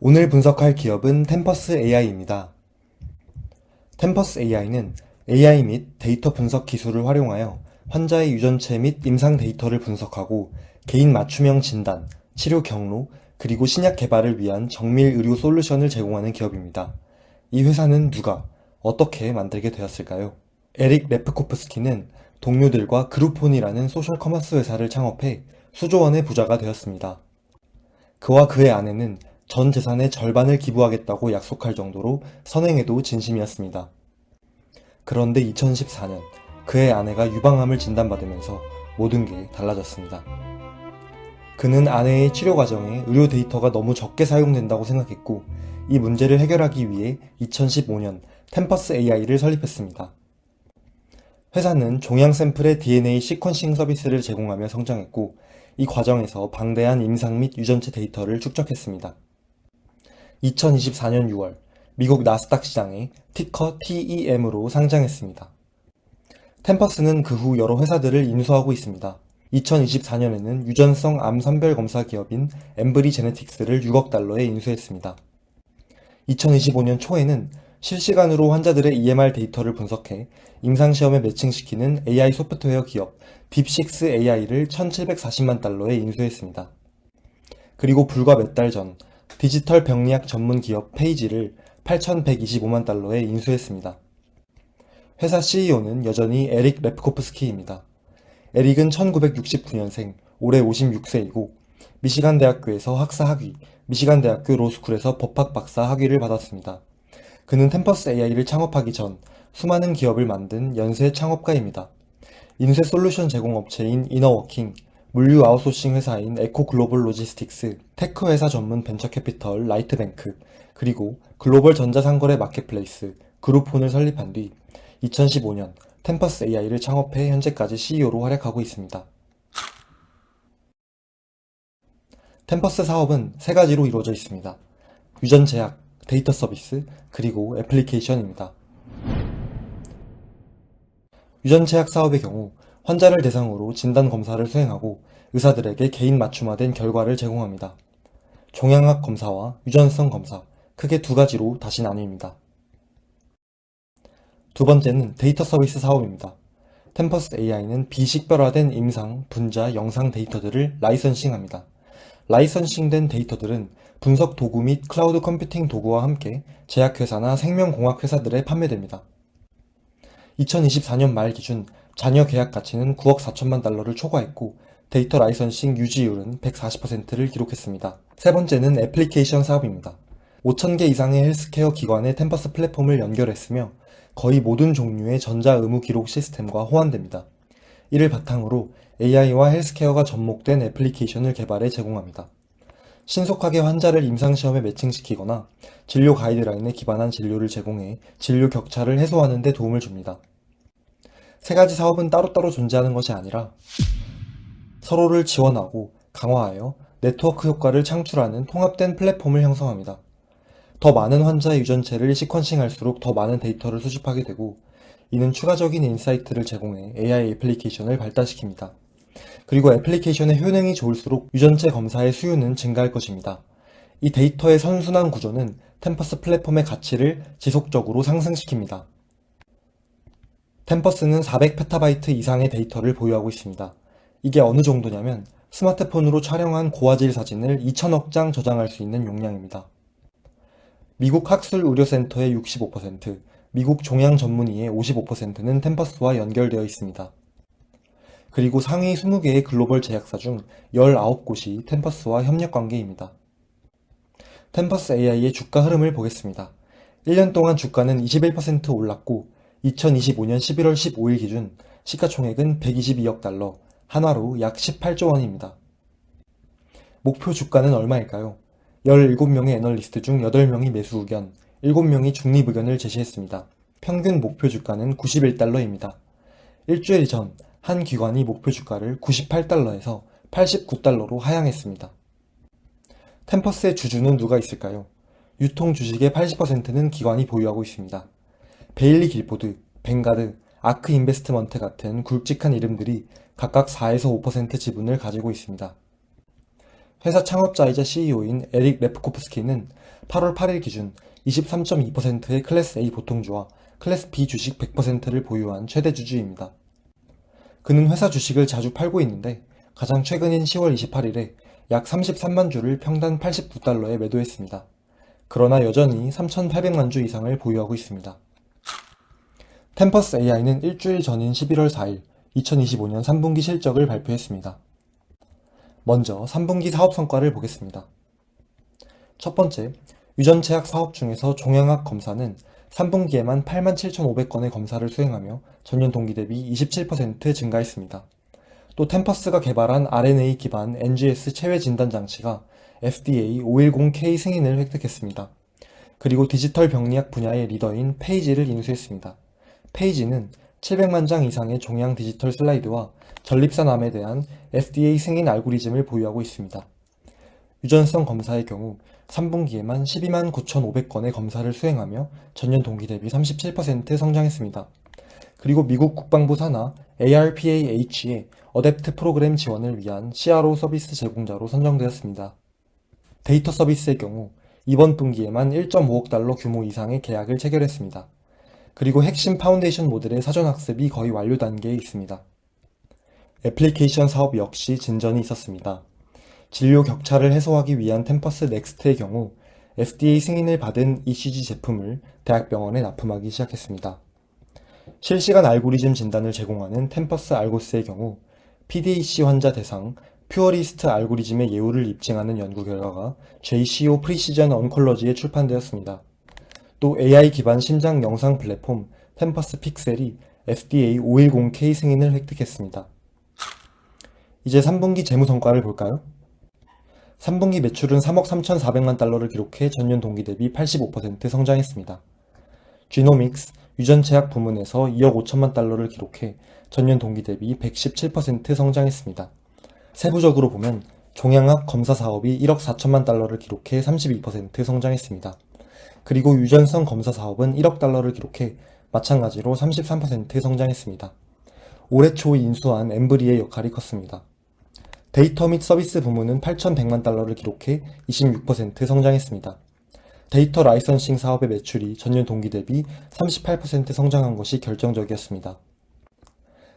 오늘 분석할 기업은 템퍼스 AI입니다. 템퍼스 AI는 AI 및 데이터 분석 기술을 활용하여 환자의 유전체 및 임상 데이터를 분석하고 개인 맞춤형 진단, 치료 경로, 그리고 신약 개발을 위한 정밀 의료 솔루션을 제공하는 기업입니다. 이 회사는 누가, 어떻게 만들게 되었을까요? 에릭 레프코프스키는 동료들과 그루폰이라는 소셜 커머스 회사를 창업해 수조 원의 부자가 되었습니다. 그와 그의 아내는 전 재산의 절반을 기부하겠다고 약속할 정도로 선행에도 진심이었습니다. 그런데 2014년 그의 아내가 유방암을 진단받으면서 모든 게 달라졌습니다. 그는 아내의 치료 과정에 의료 데이터가 너무 적게 사용된다고 생각했고, 이 문제를 해결하기 위해 2015년 템퍼스 AI를 설립했습니다. 회사는 종양 샘플의 DNA 시퀀싱 서비스를 제공하며 성장했고, 이 과정에서 방대한 임상 및 유전체 데이터를 축적했습니다. 2024년 6월 미국 나스닥 시장에 티커 TEM으로 상장했습니다. 템퍼스는 그 후 여러 회사들을 인수하고 있습니다. 2024년에는 유전성 암 선별 검사 기업인 엠브리 제네틱스를 6억 달러에 인수했습니다. 2025년 초에는 실시간으로 환자들의 EMR 데이터를 분석해 임상시험에 매칭시키는 AI 소프트웨어 기업 딥식스 AI를 1,740만 달러에 인수했습니다. 그리고 불과 몇 달 전 디지털 병리학 전문 기업 페이지를 8,125만 달러에 인수했습니다. 회사 CEO는 여전히 에릭 레프코프스키입니다. 에릭은 1969년생, 올해 56세이고 미시간 대학교에서 학사 학위, 미시간 대학교 로스쿨에서 법학 박사 학위를 받았습니다. 그는 템퍼스 AI를 창업하기 전 수많은 기업을 만든 연쇄 창업가입니다. 인쇄 솔루션 제공 업체인 이너워킹, 물류 아웃소싱 회사인 에코글로벌 로지스틱스, 테크 회사 전문 벤처캐피털 라이트뱅크, 그리고 글로벌 전자상거래 마켓플레이스 그룹폰을 설립한 뒤 2015년 템퍼스 AI를 창업해 현재까지 CEO로 활약하고 있습니다. 템퍼스 사업은 세 가지로 이루어져 있습니다. 유전 제약, 데이터 서비스, 그리고 애플리케이션입니다. 유전 제약 사업의 경우 환자를 대상으로 진단 검사를 수행하고 의사들에게 개인 맞춤화된 결과를 제공합니다. 종양학 검사와 유전성 검사, 크게 두 가지로 다시 나뉩니다. 두 번째는 데이터 서비스 사업입니다. 템퍼스 AI는 비식별화된 임상, 분자, 영상 데이터들을 라이선싱합니다. 라이선싱된 데이터들은 분석 도구 및 클라우드 컴퓨팅 도구와 함께 제약회사나 생명공학 회사들에 판매됩니다. 2024년 말 기준 잔여 계약 가치는 9억 4천만 달러를 초과했고 데이터 라이선싱 유지율은 140%를 기록했습니다. 세 번째는 애플리케이션 사업입니다. 5,000개 이상의 헬스케어 기관의 템퍼스 플랫폼을 연결했으며 거의 모든 종류의 전자 의무 기록 시스템과 호환됩니다. 이를 바탕으로 AI와 헬스케어가 접목된 애플리케이션을 개발해 제공합니다. 신속하게 환자를 임상시험에 매칭시키거나 진료 가이드라인에 기반한 진료를 제공해 진료 격차를 해소하는 데 도움을 줍니다. 세 가지 사업은 따로따로 존재하는 것이 아니라 서로를 지원하고 강화하여 네트워크 효과를 창출하는 통합된 플랫폼을 형성합니다. 더 많은 환자의 유전체를 시퀀싱할수록 더 많은 데이터를 수집하게 되고, 이는 추가적인 인사이트를 제공해 AI 애플리케이션을 발달시킵니다. 그리고 애플리케이션의 효능이 좋을수록 유전체 검사의 수요는 증가할 것입니다. 이 데이터의 선순환 구조는 템퍼스 플랫폼의 가치를 지속적으로 상승시킵니다. 템퍼스는 400페타바이트 이상의 데이터를 보유하고 있습니다. 이게 어느 정도냐면 스마트폰으로 촬영한 고화질 사진을 2천억 장 저장할 수 있는 용량입니다. 미국 학술의료센터의 65%, 미국 종양전문의의 55%는 템퍼스와 연결되어 있습니다. 그리고 상위 20개의 글로벌 제약사 중 19곳이 템퍼스와 협력관계입니다. 템퍼스 AI의 주가 흐름을 보겠습니다. 1년 동안 주가는 21% 올랐고 2025년 11월 15일 기준 시가총액은 122억 달러, 한화로 약 18조 원입니다. 목표 주가는 얼마일까요? 17명의 애널리스트 중 8명이 매수 의견, 7명이 중립 의견을 제시했습니다. 평균 목표 주가는 91달러입니다. 일주일 전 한 기관이 목표 주가를 98달러에서 89달러로 하향했습니다. 템퍼스의 주주는 누가 있을까요? 유통 주식의 80%는 기관이 보유하고 있습니다. 베일리 길포드, 뱅가드, 아크 인베스트먼트 같은 굵직한 이름들이 각각 4에서 5% 지분을 가지고 있습니다. 회사 창업자이자 CEO인 에릭 레프코프스키는 8월 8일 기준 23.2%의 클래스 A 보통주와 클래스 B 주식 100%를 보유한 최대 주주입니다. 그는 회사 주식을 자주 팔고 있는데 가장 최근인 10월 28일에 약 33만 주를 평단 89달러에 매도했습니다. 그러나 여전히 3,800만 주 이상을 보유하고 있습니다. 템퍼스 AI는 일주일 전인 11월 4일 2025년 3분기 실적을 발표했습니다. 먼저 3분기 사업 성과를 보겠습니다. 첫 번째, 유전체약 사업 중에서 종양학 검사는 3분기에만 87,500건의 검사를 수행하며 전년 동기 대비 27% 증가했습니다. 또 템퍼스가 개발한 RNA 기반 NGS 체외 진단 장치가 FDA 510K 승인을 획득했습니다. 그리고 디지털 병리학 분야의 리더인 페이지를 인수했습니다. 페이지는 700만 장 이상의 종양 디지털 슬라이드와 전립선암에 대한 FDA 승인 알고리즘을 보유하고 있습니다. 유전성 검사의 경우 3분기에만 12만 9,500건의 검사를 수행하며 전년 동기 대비 37% 성장했습니다. 그리고 미국 국방부 산하 ARPAH의 어댑트 프로그램 지원을 위한 CRO 서비스 제공자로 선정되었습니다. 데이터 서비스의 경우 이번 분기에만 1.5억 달러 규모 이상의 계약을 체결했습니다. 그리고 핵심 파운데이션 모델의 사전 학습이 거의 완료 단계에 있습니다. 애플리케이션 사업 역시 진전이 있었습니다. 진료 격차를 해소하기 위한 템퍼스 넥스트의 경우 FDA 승인을 받은 ECG 제품을 대학병원에 납품하기 시작했습니다. 실시간 알고리즘 진단을 제공하는 템퍼스 알고스의 경우 PDAC 환자 대상 퓨어리스트 알고리즘의 예우를 입증하는 연구 결과가 JCO 프리시전 언컬러지에 출판되었습니다. 또 AI 기반 심장 영상 플랫폼 템퍼스 픽셀이 FDA 510K 승인을 획득했습니다. 이제 3분기 재무 성과를 볼까요? 3분기 매출은 3억 3,400만 달러를 기록해 전년 동기 대비 85% 성장했습니다. 지노믹스 유전체약 부문에서 2억 5천만 달러를 기록해 전년 동기 대비 117% 성장했습니다. 세부적으로 보면 종양학 검사 사업이 1억 4천만 달러를 기록해 32% 성장했습니다. 그리고 유전성 검사 사업은 1억 달러를 기록해 마찬가지로 33% 성장했습니다. 올해 초 인수한 엠브리의 역할이 컸습니다. 데이터 및 서비스 부문은 8,100만 달러를 기록해 26% 성장했습니다. 데이터 라이선싱 사업의 매출이 전년 동기 대비 38% 성장한 것이 결정적이었습니다.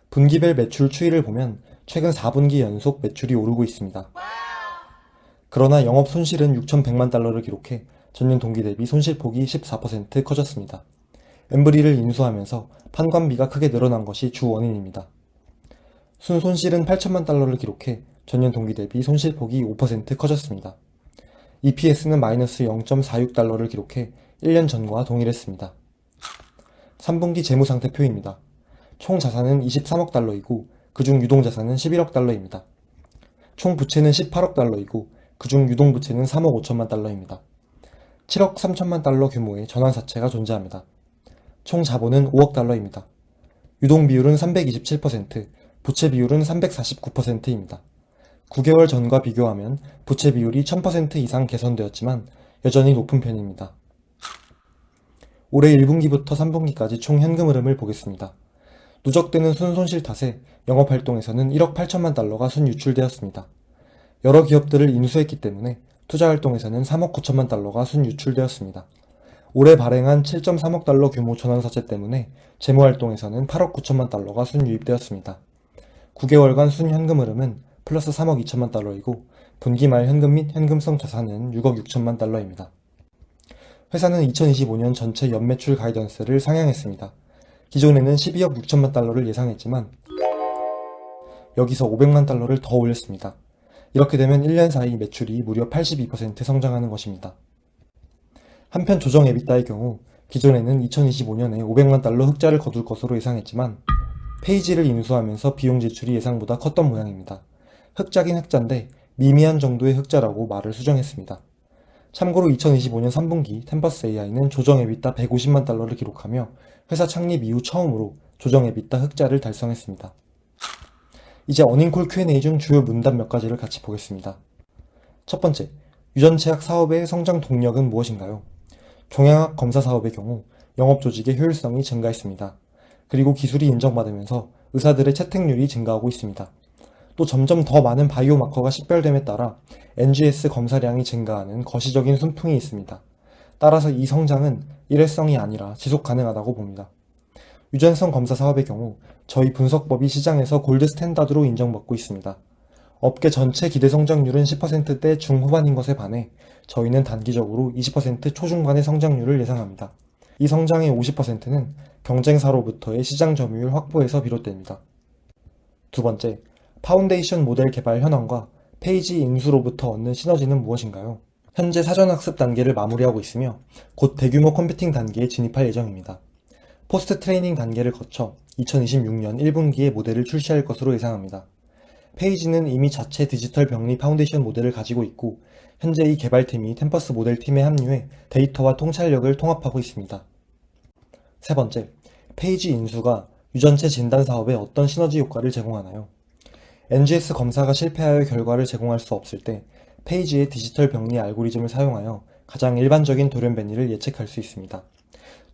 분기별 매출 추이를 보면 최근 4분기 연속 매출이 오르고 있습니다. 그러나 영업 손실은 6,100만 달러를 기록해 전년 동기 대비 손실폭이 14% 커졌습니다. 엠브리를 인수하면서 판관비가 크게 늘어난 것이 주 원인입니다. 순손실은 8천만 달러를 기록해 전년 동기 대비 손실폭이 5% 커졌습니다. EPS는 마이너스 0.46달러를 기록해 1년 전과 동일했습니다. 3분기 재무상태표입니다. 총 자산은 23억 달러이고 그중 유동자산은 11억 달러입니다. 총 부채는 18억 달러이고 그중 유동부채는 3억 5천만 달러입니다. 7억 3천만 달러 규모의 전환사채가 존재합니다. 총 자본은 5억 달러입니다. 유동 비율은 327%, 부채 비율은 349%입니다. 9개월 전과 비교하면 부채 비율이 1000% 이상 개선되었지만 여전히 높은 편입니다. 올해 1분기부터 3분기까지 총 현금 흐름을 보겠습니다. 누적되는 순손실 탓에 영업활동에서는 1억 8천만 달러가 순유출되었습니다. 여러 기업들을 인수했기 때문에 투자활동에서는 3억 9천만 달러가 순유출되었습니다. 올해 발행한 7.3억 달러 규모 전환사채 때문에 재무활동에서는 8억 9천만 달러가 순유입되었습니다. 9개월간 순현금 흐름은 플러스 3억 2천만 달러이고 분기 말 현금 및 현금성 자산은 6억 6천만 달러입니다. 회사는 2025년 전체 연매출 가이던스를 상향했습니다. 기존에는 12억 6천만 달러를 예상했지만 여기서 500만 달러를 더 올렸습니다. 이렇게 되면 1년 사이 매출이 무려 82% 성장하는 것입니다. 한편 조정 에비타의 경우 기존에는 2025년에 500만 달러 흑자를 거둘 것으로 예상했지만 페이지를 인수하면서 비용 지출이 예상보다 컸던 모양입니다. 흑자긴 흑자인데 미미한 정도의 흑자라고 말을 수정했습니다. 참고로 2025년 3분기 템퍼스 AI는 조정 에비타 150만 달러를 기록하며 회사 창립 이후 처음으로 조정 에비타 흑자를 달성했습니다. 이제 어닝콜 Q&A 중 주요 문답 몇 가지를 같이 보겠습니다. 첫 번째, 유전체약 사업의 성장 동력은 무엇인가요? 종양학 검사 사업의 경우 영업 조직의 효율성이 증가했습니다. 그리고 기술이 인정받으면서 의사들의 채택률이 증가하고 있습니다. 또 점점 더 많은 바이오마커가 식별됨에 따라 NGS 검사량이 증가하는 거시적인 순풍이 있습니다. 따라서 이 성장은 일회성이 아니라 지속 가능하다고 봅니다. 유전성 검사 사업의 경우 저희 분석법이 시장에서 골드 스탠다드로 인정받고 있습니다. 업계 전체 기대 성장률은 10%대 중후반인 것에 반해 저희는 단기적으로 20% 초중반의 성장률을 예상합니다. 이 성장의 50%는 경쟁사로부터의 시장 점유율 확보에서 비롯됩니다. 두 번째, 파운데이션 모델 개발 현황과 페이지 인수로부터 얻는 시너지는 무엇인가요? 현재 사전학습 단계를 마무리하고 있으며 곧 대규모 컴퓨팅 단계에 진입할 예정입니다. 포스트 트레이닝 단계를 거쳐 2026년 1분기에 모델을 출시할 것으로 예상합니다. 페이지는 이미 자체 디지털 병리 파운데이션 모델을 가지고 있고 현재 이 개발팀이 템퍼스 모델팀에 합류해 데이터와 통찰력을 통합하고 있습니다. 세 번째, 페이지 인수가 유전체 진단 사업에 어떤 시너지 효과를 제공하나요? NGS 검사가 실패하여 결과를 제공할 수 없을 때 페이지의 디지털 병리 알고리즘을 사용하여 가장 일반적인 돌연변이를 예측할 수 있습니다.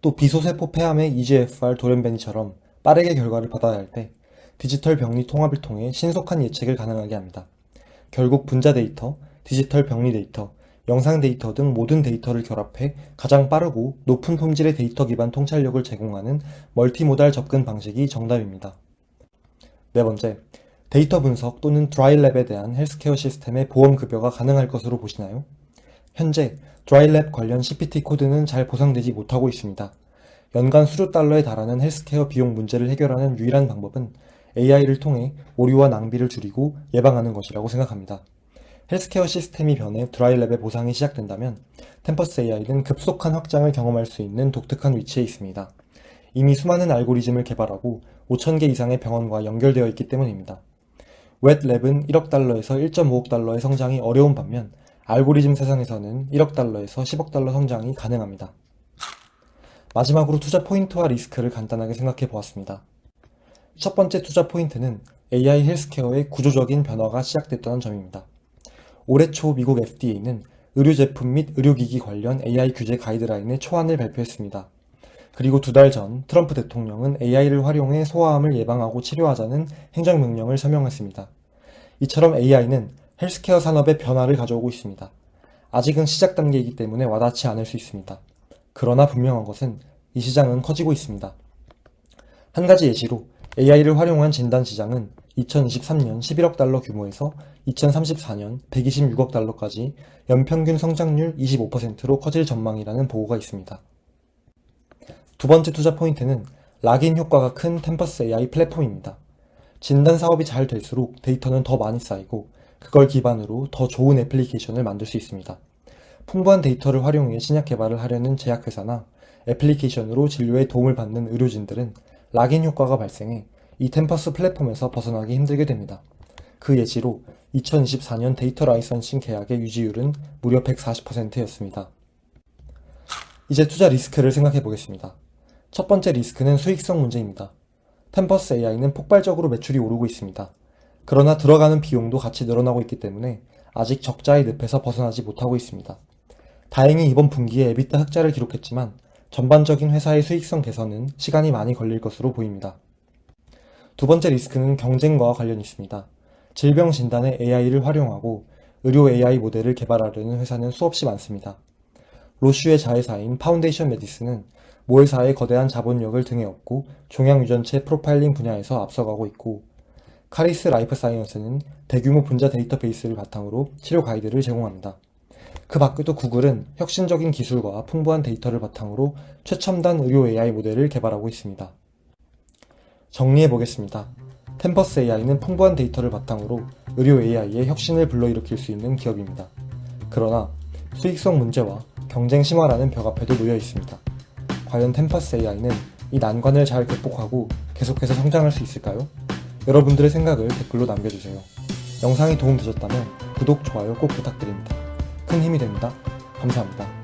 또 비소세포 폐암의 EGFR 돌연변이처럼 빠르게 결과를 받아야 할 때 디지털 병리 통합을 통해 신속한 예측을 가능하게 합니다. 결국 분자 데이터, 디지털 병리 데이터, 영상 데이터 등 모든 데이터를 결합해 가장 빠르고 높은 품질의 데이터 기반 통찰력을 제공하는 멀티모달 접근 방식이 정답입니다. 네 번째, 데이터 분석 또는 드라이랩에 대한 헬스케어 시스템의 보험 급여가 가능할 것으로 보시나요? 현재 드라이랩 관련 CPT 코드는 잘 보상되지 못하고 있습니다. 연간 수조 달러에 달하는 헬스케어 비용 문제를 해결하는 유일한 방법은 AI를 통해 오류와 낭비를 줄이고 예방하는 것이라고 생각합니다. 헬스케어 시스템이 변해 드라이랩의 보상이 시작된다면 템퍼스 AI는 급속한 확장을 경험할 수 있는 독특한 위치에 있습니다. 이미 수많은 알고리즘을 개발하고 5,000개 이상의 병원과 연결되어 있기 때문입니다. 웹랩은 1억 달러에서 1.5억 달러의 성장이 어려운 반면 알고리즘 세상에서는 1억 달러에서 10억 달러 성장이 가능합니다. 마지막으로 투자 포인트와 리스크를 간단하게 생각해 보았습니다. 첫 번째 투자 포인트는 AI 헬스케어의 구조적인 변화가 시작됐다는 점입니다. 올해 초 미국 FDA는 의료제품 및 의료기기 관련 AI 규제 가이드라인의 초안을 발표했습니다. 그리고 2달 전 트럼프 대통령은 AI를 활용해 소아암을 예방하고 치료하자는 행정명령을 서명했습니다. 이처럼 AI는 헬스케어 산업의 변화를 가져오고 있습니다. 아직은 시작 단계이기 때문에 와닿지 않을 수 있습니다. 그러나 분명한 것은 이 시장은 커지고 있습니다. 한 가지 예시로 AI를 활용한 진단 시장은 2023년 11억 달러 규모에서 2034년 126억 달러까지 연평균 성장률 25%로 커질 전망이라는 보고가 있습니다. 두 번째 투자 포인트는 락인 효과가 큰 템퍼스 AI 플랫폼입니다. 진단 사업이 잘 될수록 데이터는 더 많이 쌓이고 그걸 기반으로 더 좋은 애플리케이션을 만들 수 있습니다. 풍부한 데이터를 활용해 신약 개발을 하려는 제약회사나 애플리케이션으로 진료에 도움을 받는 의료진들은 락인 효과가 발생해 이 템퍼스 플랫폼에서 벗어나기 힘들게 됩니다. 그 예시로 2024년 데이터 라이선싱 계약의 유지율은 무려 140%였습니다. 이제 투자 리스크를 생각해 보겠습니다. 첫 번째 리스크는 수익성 문제입니다. 템퍼스 AI는 폭발적으로 매출이 오르고 있습니다. 그러나 들어가는 비용도 같이 늘어나고 있기 때문에 아직 적자의 늪에서 벗어나지 못하고 있습니다. 다행히 이번 분기에 EBITDA 흑자를 기록했지만 전반적인 회사의 수익성 개선은 시간이 많이 걸릴 것으로 보입니다. 두 번째 리스크는 경쟁과 관련이 있습니다. 질병 진단에 AI를 활용하고 의료 AI 모델을 개발하려는 회사는 수없이 많습니다. 로슈의 자회사인 파운데이션 메디슨은 모회사의 거대한 자본력을 등에 업고 종양 유전체 프로파일링 분야에서 앞서가고 있고 카리스 라이프 사이언스는 대규모 분자 데이터베이스를 바탕으로 치료 가이드를 제공합니다. 그 밖에도 구글은 혁신적인 기술과 풍부한 데이터를 바탕으로 최첨단 의료 AI 모델을 개발하고 있습니다. 정리해보겠습니다. 템퍼스 AI는 풍부한 데이터를 바탕으로 의료 AI의 혁신을 불러일으킬 수 있는 기업입니다. 그러나 수익성 문제와 경쟁 심화라는 벽 앞에도 놓여 있습니다. 과연 템퍼스 AI는 이 난관을 잘 극복하고 계속해서 성장할 수 있을까요? 여러분들의 생각을 댓글로 남겨주세요. 영상이 도움되셨다면 구독, 좋아요 꼭 부탁드립니다. 큰 힘이 됩니다. 감사합니다.